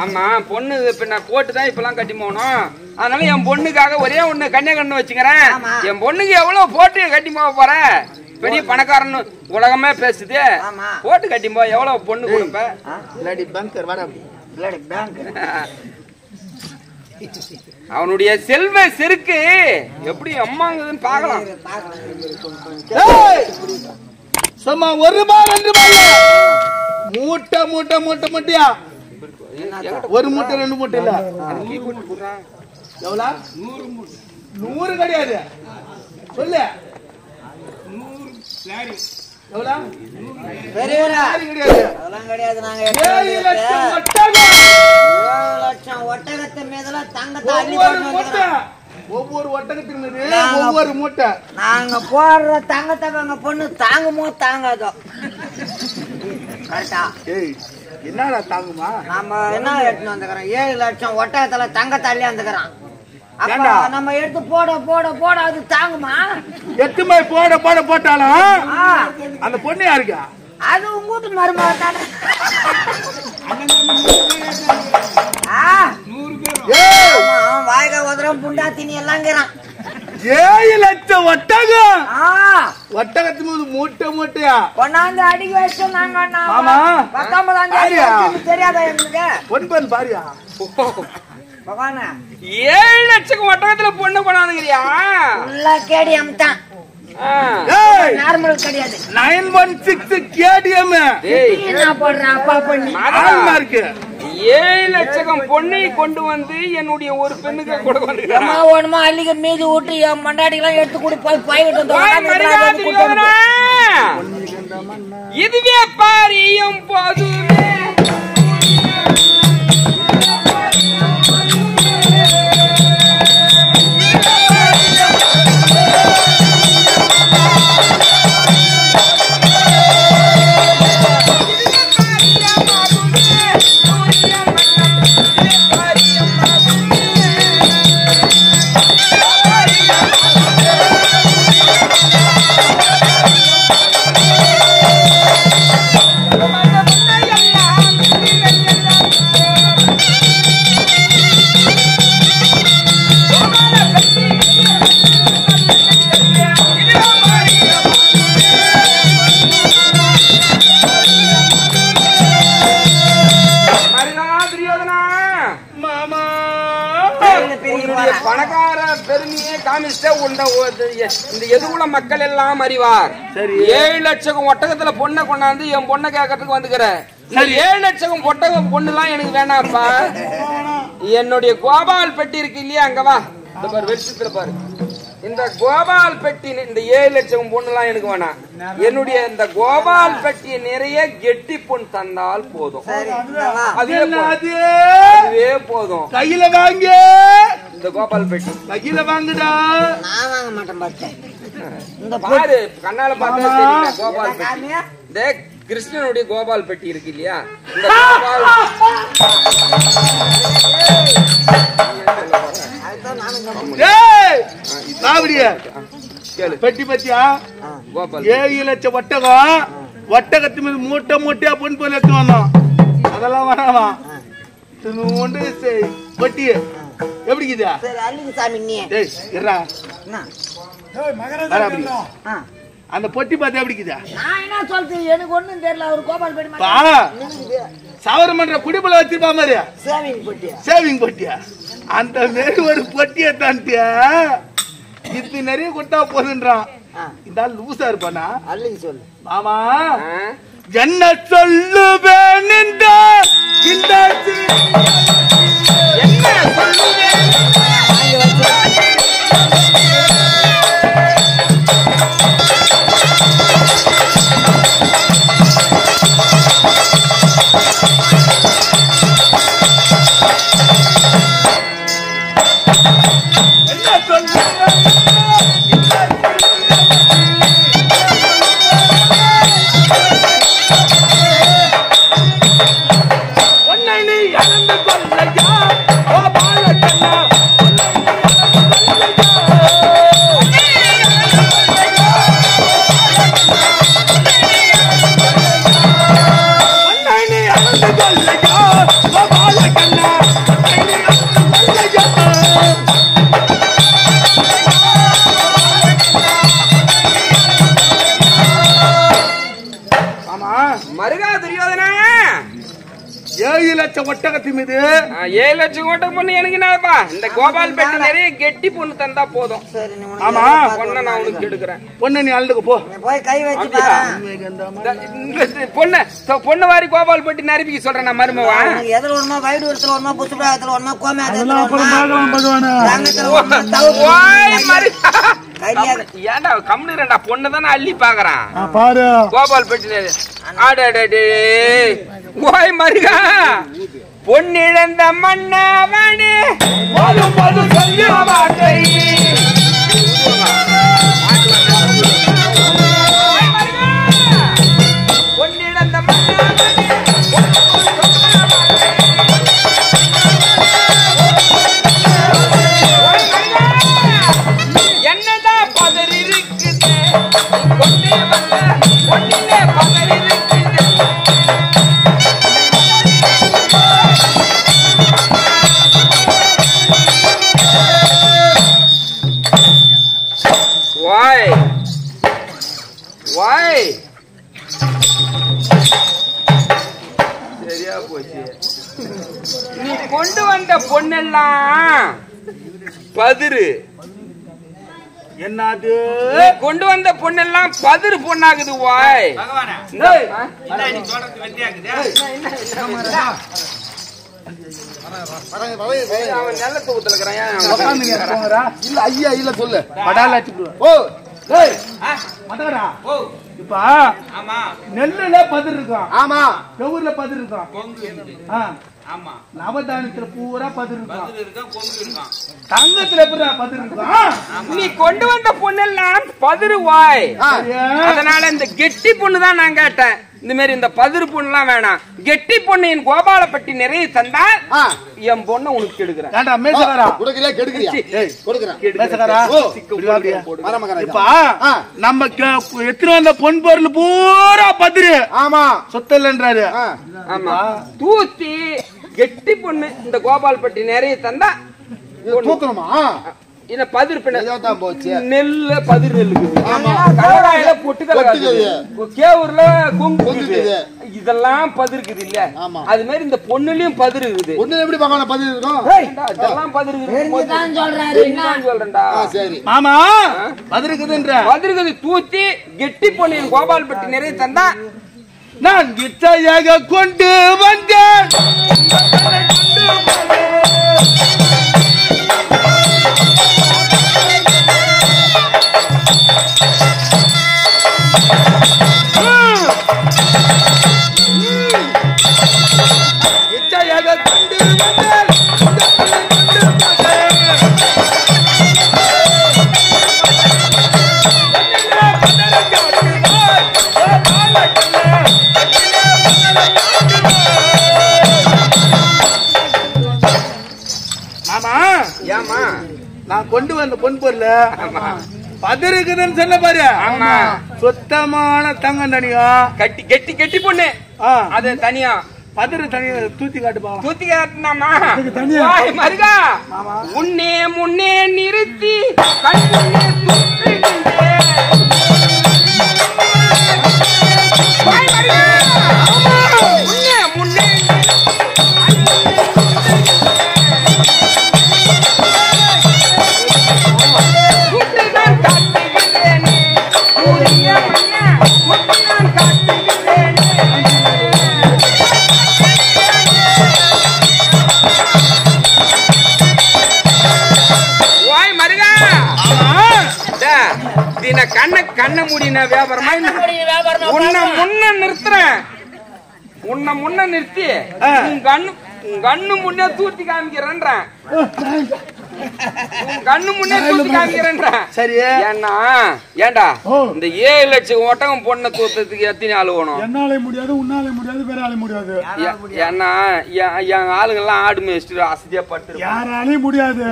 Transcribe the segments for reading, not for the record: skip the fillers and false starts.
ஆமா பொண்ணு பின்ன கோட்டு தான் இப்பெல்லாம் கட்டி போகணும். அதனால என் பொண்ணுக்காக ஒரே ஒண்ணு கன்னியாகண்ணு வச்சுக்கிறேன். என் பொண்ணுக்கு எவ்வளவு போட்டு கட்டி போக போற? பெரிய பணக்காரன்னு உலகமே பேசுது. போட்டு கட்டி போ. எவ்வளவு பொண்ணு கொடுப்ப? அவனுடைய செல்வ செருக்கு எப்படி அம்மாங்குதுன்னு பாக்கலாம். சும்மா ஒரு ரூபாய் 2 ரூபாய் மூட்டை மூட்டை மூட்டை மூட்டையா? ஒரு மூட்டை 2 மூட்டை இல்ல. எவ்வளவு? 100 கிடையாது. சொல்லு. 100 எவ்வளவு? கிடையாது. நாங்க 7 லட்சம் ஒட்டகத்தை மீதெல்லாம் தங்கத்தை அள்ளி போட்டு ஒவ்வொரு ஒட்டகத்தின் மீது ஒவ்வொரு மூட்டை. நாங்க போடுற தங்கத்தை எங்க பொண்ணு தாங்குமோ தாங்காதோ? கரெக்டா? என்னடா தாங்குமா? நம்ம என்ன எடுத்துன்னு வந்துக்கிறோம்? 7 லட்சம் ஒட்டகத்துல தங்கத்தை அள்ளி வந்துக்கிறோம். அப்ப நம்ம எடுத்து போட போட போட அது தாங்குமா? எட்டுமே போட போட போட்டாலும் அந்த பொண்ணு யாருக்கா? அது உங்க வீட்டு மருமக தானே. வாய்கா உதரம் புண்டா திணி எல்லாங்கிறான். 7 லட்சம் ஒட்டகம். ஒட்டகத்து மீது மூட்டை மூட்டையா கொண்டாந்து அடிக்க வச்சு நாங்க 19ஆம் தேதி தெரியாதா எங்களுக்கு? பொன் பாரியா பகவான 7 லட்சம் ஒட்டகத்துல பொண்ணு கொண்டாந்துக்கிறியா? கேடிஎம் தான், நார்மல் கிடையாது. 916 கேடிஎம் போடுறேன் அப்பா பண்ணி இருக்கு. 7 லட்சம் பொண்ணை கொண்டு வந்து என்னுடைய ஒரு பெண்ணுக்கு கொடுக்க ஒண்ணுமா அள்ளிக்க மீதி விட்டு என் மண்டாடிக்கெல்லாம் எடுத்து கூட போய் பாய்கிட்டு. இதுவே பாரியும் போதுமே. பணக்கார பெருமையே காமிச்ச இந்த எதுவுள்ள மக்கள் எல்லாம் அறிவார். 7 லட்சம் ஒட்டகத்துல பொண்ணை கொண்டாந்து என் பொண்ணை கேட்கறதுக்கு வந்துக்கிற. 7 லட்சம் ஒட்டகம் பொண்ணுலாம் எனக்கு வேணாப்பா. என்னுடைய கோபால் பெட்டி இருக்கு இல்லையா, அங்க வா. பாரு வெளிச்சத்துல பாரு. இந்த கோபால் பெட்டி, இந்த 7 லட்சம் பொண்ணுலாம் எனக்கு வேணாம். என்னுடைய இந்த கோபால் பெட்டி நிறைய கெட்டி பொண்ணு தந்தால் போதும். அதுவே போதும். கையில வாங்க இந்த கோபால் பெட்டி. கையில வாங்குடா. நான் வாங்க மாட்டேன். இந்த பாரு கண்ணால பார்த்தா தெரியும் கோபால் பெட்டி. இந்த கிருஷ்ணனுடைய கோபால் பெட்டி இருக்கு இல்லையா, இந்த கோபால் பெட்டி பத்தியா? 7 லட்சம் ஒட்டகம். ஒட்டகத்து மீது மூட்டை மூட்டையா பொன் போல எடுத்து வந்தோம். அதெல்லாம் வேணாமா? பெட்டி எப்படிக்குதா? அந்த பொட்டி பார்த்தா எப்படிக்குதா? எனக்கு ஒண்ணும் தெரியல. அவர் கோபால் பெட்டி சவரம் பண்ற குடிப்புல வச்சிருப்பா மாதிரி சேவிங் பொட்டியா அந்த மாரி ஒரு பொட்டியை தாண்டியா இது நிறைய கொடுத்தா போதுன்றான். இந்த ஆள் லூசா இருப்பானா? சொல்லு மாமா என்ன சொல்லுவேன் இந்த ஒட்டகத்து மீது 7 லட்சம் ஒட்டகம் பொண்ணு எனக்கு என்னப்பா? இந்த கோபால் பெட்டி நிறைய கெட்டி பொண்ணு தந்தா போதும். ஆமா பொண்ணை நான் உனக்கு எடுக்கிறேன். பொண்ணு நீ அழுதுக்கு போ. போய் கை வச்சு பொண்ணு வாரி கோபால் பெட்டி நறுப்பிக்க சொல்றேன் நான் மருமவா. எதுல ஒருமா வயிறு ஒருத்தல ஒருமா புத்துடாத்துல ஒருமா கோமேத்துல ஏன்டா கம்னு ரெண்டா பொண்ணு தானே அள்ளி பாக்குறான் கோபால் பெட்டி. ஓய் மருகா பொன்னிழந்த மன்னவனே பொன்னிழந்த என்னதான் பதறி இருக்குது பொன்னே வந்த பொன்னிலே பதறி இருக்குது. சரியா போச்சு. நீ கொண்டு வந்த பொண்ணெல்லாம் பதிரு. என்னது கொண்டு வந்த பொண்ணெல்லாம் பதிரு பொண்ணாகுது. வாய் அவன் நல்ல தூக்கத்துல இருக்கிறான். இல்ல ஐயா இல்ல சொல்லு இப்ப நெல்லுல பதிர் இருக்கும். ஆமா கவுர்ல பதிர் இருக்கும். நவதானத்துல பூரா பதிர் இருக்கும். தங்கத்துல எப்படி பதிர் இருக்கும்? நீ கொண்டு வந்த பொண்ணெல்லாம் பதிரு வாய். அதனால இந்த கெட்டி பொண்ணு தான் நான் கேட்டேன். இந்த மாதிரி இந்த பதிரு பொண்ணு எல்லாம் வேணாம். கெட்டி பொண்ணு என் கோபாலப்பட்டி நிறைய தந்தா என் பொண்ணு உனக்கு கெடுக்கிறேன். நம்ம எத்தனை வந்த பொன் பொருள் பூரா பதிரு. ஆமா சொத்தல்ன்றாரு. ஆமா தூத்தி கெட்டி பொண்ணு இந்த கோபாலப்பட்டி நிறைய தந்தா தூக்கணுமா? என்ன பதிரு போச்சு. நெல்ல பதிரு நெல்லுக்குது, பொட்டுக்கல கேவூர்ல கொங்கு இதெல்லாம் பதிருக்குது இல்ல. அது மாதிரி இந்த பொண்ணுலயும் பதிரு இருக்குது. பொண்ணு எப்படி பார்க்கணும் பதிரு இருக்கும்? இதெல்லாம் பதிரு சொல்றேன்டா. ஆமா பதிருக்குதுன்ற பதிருக்குது. தூத்தி கெட்டி பொண்ணு கோபால்பட்டி நிறைய தந்தா நான் கிச்சையாக கொண்டு வந்தேன். நான் கொண்டு வந்த பொன் பொருள் பதிருக்குதுன்னு சொன்ன பாரு. சுத்தமான தங்கம் தனியா கட்டி கெட்டி கெட்டி பொண்ணு அது தனியா பதிரு தனியா தூத்தி காட்டுப்பா. தூத்தி காட்டுனாமா மருகா முன்னே முன்னே நிறுத்தி முன்னே முன்னே என்ன கண்ண முடின வியாபாரமா உன்னை முன்ன நிறுத்துறேன். உன்னை முன்ன நிறுத்தி கண்ணு முன்னே தூத்தி காமிக்கிறேன்ற. கண்ணு முன்னே தூத்தி காமிக்கிறேன்ற. சரி ஏண்டா இந்த 7 லட்சம் ஒட்டகம் பொண்ணை தூத்தத்துக்கு எத்தனை ஆளு வேணும்? என்னாலே முடியாது, உன்னாலே முடியாது, வேற ஆளே முடியாது. ஏன்னா என் ஆளுங்கெல்லாம் ஆடு மேய்ச்சிட்டு அசதியா பட்டு யாராலையும் முடியாது.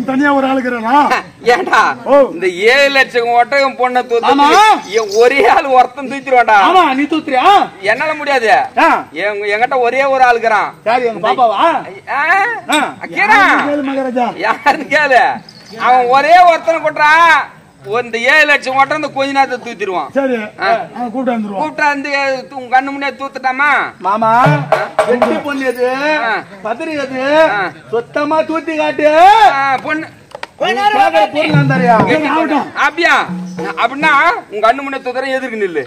தனியா ஒரு ஆளுக்குறா. ஏண்டா இந்த 7 லட்சம் ஒட்டகம் பொண்ணை தூத்த ஒரே ஆள் ஒருத்தன் தூத்திடுவாண்டா. நீ தூத்துறியா? என்னால முடியாது. என்கிட்ட ஒரே ஒரு ஆளுக்குறான். யாருன்னு கேளு. அவன் ஒரே ஒருத்தனை கொட்டுறா. இந்த 7 லட்சம் ஒட்டகம் கொஞ்ச நேரத்தை தூத்திடுவான். கூப்பிட்டா உங்க கண்ணு முன்னே தூத்துட்டாமா? மாமா வெட்டி பொண்ணு பத்திரி சுத்தமா தூத்தி காட்டு பொண்ணு அப்படியா? அப்படின்னா உங்க கண்ணு முன்னே தூத்துற எதிர்க்கு நில்லு.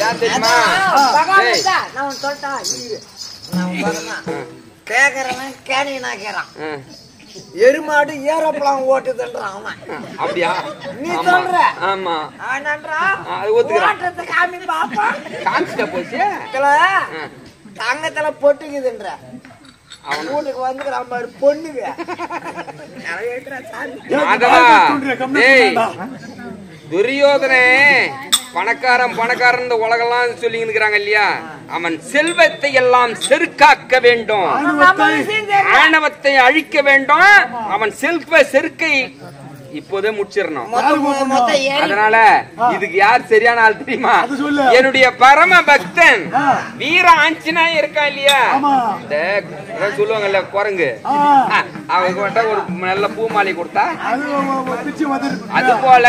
ஏன் தெரியுமா? எருமாடு ஏரோப்ளான் ஓட்டுதுன்றான் அவன். அப்படியா? நீ சொல்ற? ஆமா. காமி பாப்பா காமிச்சிட்ட போச்சு. தங்கத்துல பொட்டுக்குதுன்ற அவன் வீட்டுக்கு வந்துக்கிறான் பாரு பொண்ணுங்க. துரியோதனே பணக்காரன் இந்த உலகெல்லாம் சொல்லிங்க இருக்கிறாங்க இல்லையா? அவன் செல்வத்தை எல்லாம் செருக்காக்க வேண்டும், ஆணவத்தை அழிக்க வேண்டும். அவன் செருக்கை இப்போதே முடிச்சிடணும். அதனால இதுக்கு யார் சரியான ஆள் தெரியுமா? என்னுடைய பரம பக்தன் வீர ஆஞ்சநேயர் இருக்கா இல்லையா? சொல்லுவாங்கல்ல குரங்கு, அவங்க ஒரு நல்ல பூ மாலை கொடுத்தா அது போல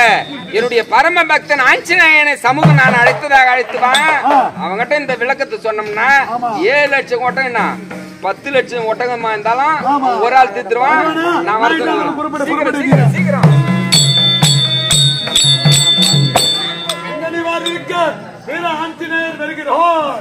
என்னுடைய பரம பக்தன் ஆஞ்சநேயனை சமூகம் நான் அழைத்துவான். அவங்ககிட்ட இந்த விளக்கத்தை சொன்னோம்னா 7 லட்சம் ஒட்டகம் 10 லட்சம் ஒட்டகமா இருந்தாலும் ஒரு ஆள் தீர்த்துருவான். நான் வரது சீக்கிரம் வீர ஆஞ்சநேயர் வருகிறோம்.